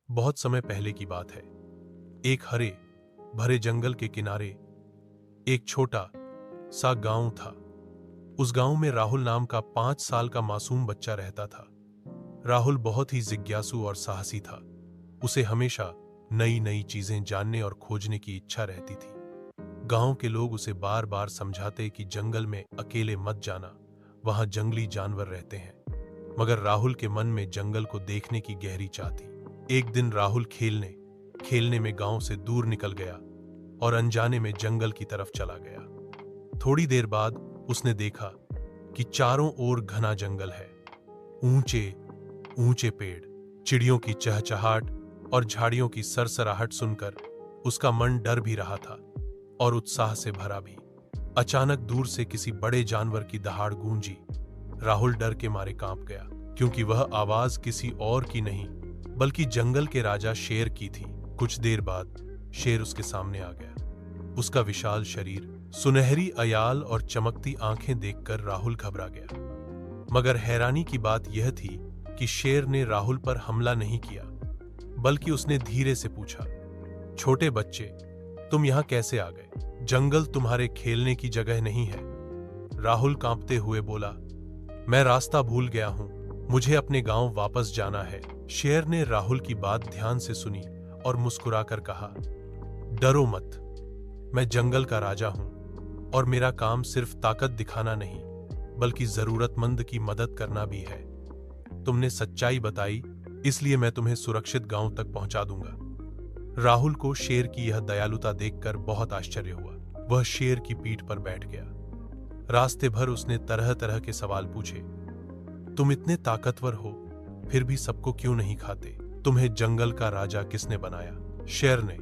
बहुत समय पहले की बात है। एक हरे भरे जंगल के किनारे एक छोटा सा गांव था। उस गांव में राहुल नाम का 5 साल का मासूम बच्चा रहता था। राहुल बहुत ही जिज्ञासु और साहसी था। उसे हमेशा नई नई चीजें जानने और खोजने की इच्छा रहती थी। गांव के लोग उसे बार बार समझाते कि जंगल में अकेले मत जाना, वहां जंगली जानवर रहते हैं। मगर राहुल के मन में जंगल को देखने की गहरी चाह थी। एक दिन राहुल खेलने खेलने में गांव से दूर निकल गया और अनजाने में जंगल की तरफ चला गया। थोड़ी देर बाद उसने देखा कि चारों ओर घना जंगल है। ऊंचे ऊंचे पेड़, चिड़ियों की चहचहाट और झाड़ियों की सरसराहट सुनकर उसका मन डर भी रहा था और उत्साह से भरा भी। अचानक दूर से किसी बड़े जानवर की दहाड़ गूंजी। राहुल डर के मारे कांप गया, क्योंकि वह आवाज किसी और की नहीं बल्कि जंगल के राजा शेर की थी। कुछ देर बाद शेर उसके सामने आ गया। उसका विशाल शरीर, सुनहरी अयाल और चमकती आंखें देखकर राहुल घबरा गया। मगर हैरानी की बात यह थी कि शेर ने राहुल पर हमला नहीं किया, बल्कि उसने धीरे से पूछा, छोटे बच्चे, तुम यहां कैसे आ गए? जंगल तुम्हारे खेलने की जगह नहीं है। राहुल कांपते हुए बोला, मैं रास्ता भूल गया हूं, मुझे अपने गांव वापस जाना है। शेर ने राहुल की बात ध्यान से सुनी और मुस्कुराकर कहा, डरो मत, मैं जंगल का राजा हूं और मेरा काम सिर्फ ताकत दिखाना नहीं बल्कि जरूरतमंद की मदद करना भी है। तुमने सच्चाई बताई, इसलिए मैं तुम्हें सुरक्षित गांव तक पहुंचा दूंगा। राहुल को शेर की यह दयालुता देखकर बहुत आश्चर्य हुआ। वह शेर की पीठ पर बैठ गया। रास्ते भर उसने तरह तरह के सवाल पूछे। तुम इतने ताकतवर हो, फिर भी सबको क्यों नहीं खाते? तुम्हें जंगल का राजा किसने बनाया? शेर ने।